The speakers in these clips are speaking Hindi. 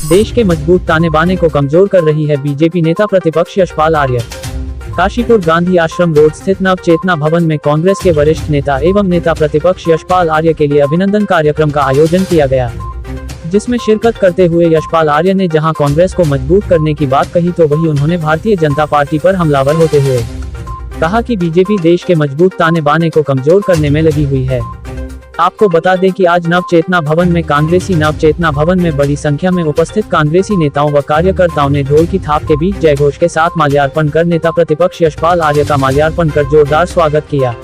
देश के मजबूत ताने बाने को कमजोर कर रही है बीजेपी नेता प्रतिपक्ष यशपाल आर्य। काशीपुर गांधी आश्रम रोड स्थित नव चेतना भवन में कांग्रेस के वरिष्ठ नेता एवं नेता प्रतिपक्ष यशपाल आर्य के लिए अभिनंदन कार्यक्रम का आयोजन किया गया, जिसमें शिरकत करते हुए यशपाल आर्य ने जहां कांग्रेस को मजबूत करने की बात कही तो वहीं उन्होंने भारतीय जनता पार्टी पर हमलावर होते हुए कहा कि बीजेपी देश के मजबूत ताने बाने को कमजोर करने में लगी हुई है। आपको बता दें कि आज नव चेतना भवन में बड़ी संख्या में उपस्थित कांग्रेसी नेताओं व कार्यकर्ताओं ने ढोल की थाप के बीच जयघोष के साथ माल्यार्पण कर नेता प्रतिपक्ष यशपाल आर्य का माल्यार्पण कर जोरदार स्वागत किया।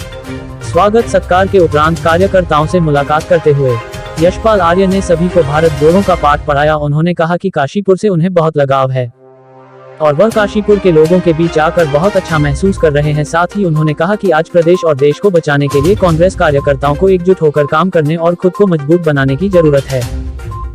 स्वागत सत्कार के उपरांत कार्यकर्ताओं से मुलाकात करते हुए यशपाल आर्य ने सभी को भारत जोड़ो का पाठ पढ़ाया। उन्होंने कहा कि काशीपुर से उन्हें बहुत लगाव है और वह काशीपुर के लोगों के बीच आकर बहुत अच्छा महसूस कर रहे हैं। साथ ही उन्होंने कहा कि आज प्रदेश और देश को बचाने के लिए कांग्रेस कार्यकर्ताओं को एकजुट होकर काम करने और खुद को मजबूत बनाने की जरूरत है।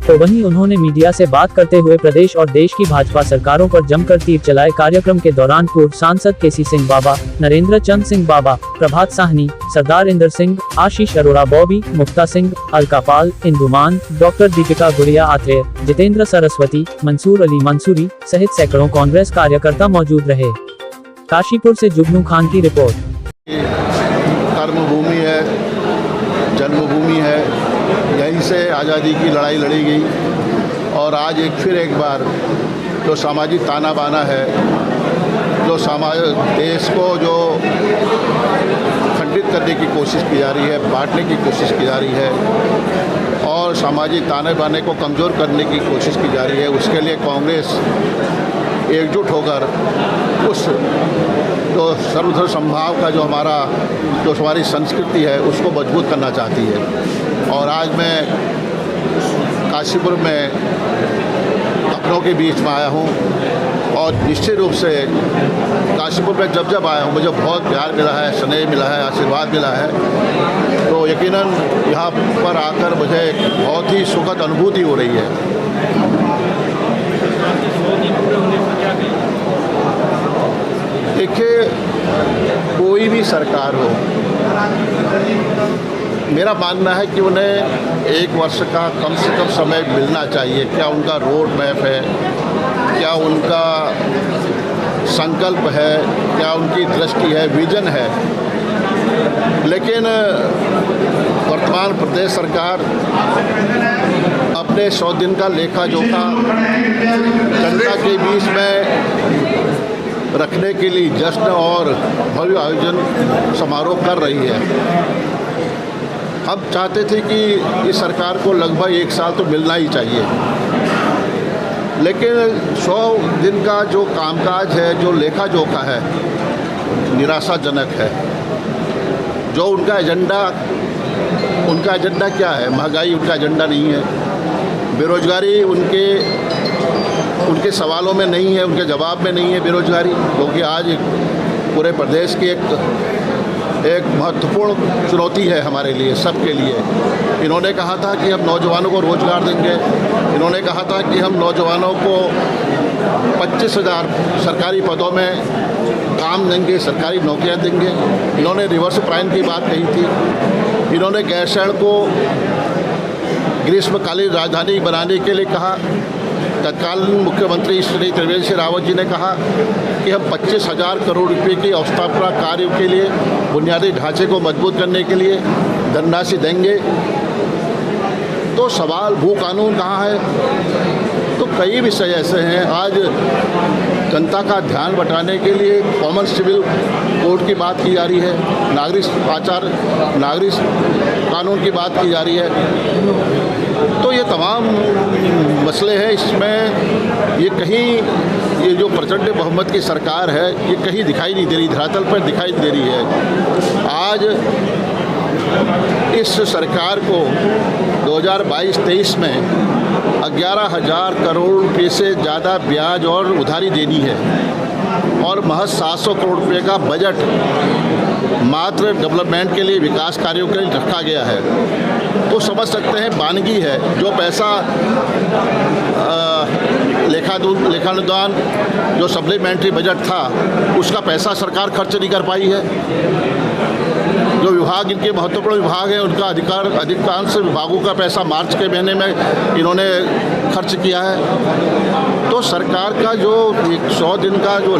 तो वहीं उन्होंने मीडिया से बात करते हुए प्रदेश और देश की भाजपा सरकारों पर जमकर तीर चलाए। कार्यक्रम के दौरान पूर्व सांसद केसी सिंह बाबा, नरेंद्र चंद सिंह बाबा, प्रभात साहनी, सरदार इंदर सिंह, आशीष अरोड़ा, बॉबी, मुक्ता सिंह, अलका पाल, इंदुमान, डॉक्टर दीपिका गुड़िया आत्रेय, जितेंद्र सरस्वती, मंसूर अली मंसूरी सहित सैकड़ों कांग्रेस कार्यकर्ता मौजूद रहे। काशीपुर से जुगनू खान की रिपोर्ट। कर्मभूमि है, जन्मभूमि है, यहीं से आज़ादी की लड़ाई लड़ी गई और आज फिर एक बार जो सामाजिक ताना बाना है, जो देश को जो खंडित करने की कोशिश की जा रही है, बांटने की कोशिश की जा रही है और सामाजिक ताने बाने को कमज़ोर करने की कोशिश की जा रही है, उसके लिए कांग्रेस एकजुट होकर उस जो सर्वधर्म समभाव का जो हमारी संस्कृति है उसको मजबूत करना चाहती है। और आज मैं काशीपुर में अपनों के बीच में आया हूँ और निश्चित रूप से काशीपुर में जब आया हूँ मुझे बहुत प्यार मिला है, स्नेह मिला है, आशीर्वाद मिला है। तो यकीनन यहाँ पर आकर मुझे बहुत ही सुखद अनुभूति हो रही है। देखिए, कोई भी सरकार हो, मेरा मानना है कि उन्हें एक वर्ष का कम से कम समय मिलना चाहिए। क्या उनका रोड मैप है, क्या उनका संकल्प है, क्या उनकी दृष्टि है, विजन है। लेकिन वर्तमान प्रदेश सरकार अपने 100 दिन का लेखा जोखा जनता के बीच में रखने के लिए जश्न और भव्य आयोजन समारोह कर रही है। हम चाहते थे कि इस सरकार को लगभग 1 साल तो मिलना ही चाहिए, लेकिन 100 दिन का जो कामकाज है, जो लेखा जोखा है, निराशाजनक है। जो उनका एजेंडा क्या है? महंगाई उनका एजेंडा नहीं है, बेरोजगारी उनके सवालों में नहीं है, उनके जवाब में नहीं है बेरोजगारी, क्योंकि आज पूरे प्रदेश की एक महत्वपूर्ण चुनौती है हमारे लिए, सबके लिए। इन्होंने कहा था कि हम नौजवानों को रोज़गार देंगे, इन्होंने कहा था कि हम नौजवानों को 25,000 सरकारी पदों में काम देंगे, सरकारी नौकरियां देंगे। इन्होंने रिवर्स प्राइम की बात कही थी। इन्होंने गैरसैंण को ग्रीष्मकालीन राजधानी बनाने के लिए कहा। तत्कालीन मुख्यमंत्री श्री त्रिवेंद्र सिंह रावत जी ने कहा कि हम 25,000 करोड़ रुपए की अवस्थापना कार्यों के लिए, बुनियादी ढांचे को मजबूत करने के लिए धनराशि देंगे। तो सवाल भू कानून कहाँ है? तो कई विषय ऐसे हैं। आज जनता का ध्यान बटाने के लिए कॉमन सिविल कोड की बात की जा रही है, नागरिक कानून की बात की जा रही है। तो ये तमाम मसले हैं। इसमें ये जो प्रचंड बहुमत की सरकार है, ये कहीं दिखाई नहीं दे रही, धरातल पर दिखाई दे रही है। आज इस सरकार को 2022-23 में 11,000 करोड़ रुपये से ज़्यादा ब्याज और उधारी देनी है और महज 700 करोड़ रुपये का बजट मात्र डेवलपमेंट के लिए, विकास कार्यों के लिए रखा गया है। तो समझ सकते हैं वानगी है। जो पैसा लेखानुदान जो सप्लीमेंट्री बजट था, उसका पैसा सरकार खर्च नहीं कर पाई है। जो विभाग इनके महत्वपूर्ण विभाग हैं उनका अधिकांश विभागों का पैसा मार्च के महीने में इन्होंने खर्च किया है। तो सरकार का जो 100 दिन का जो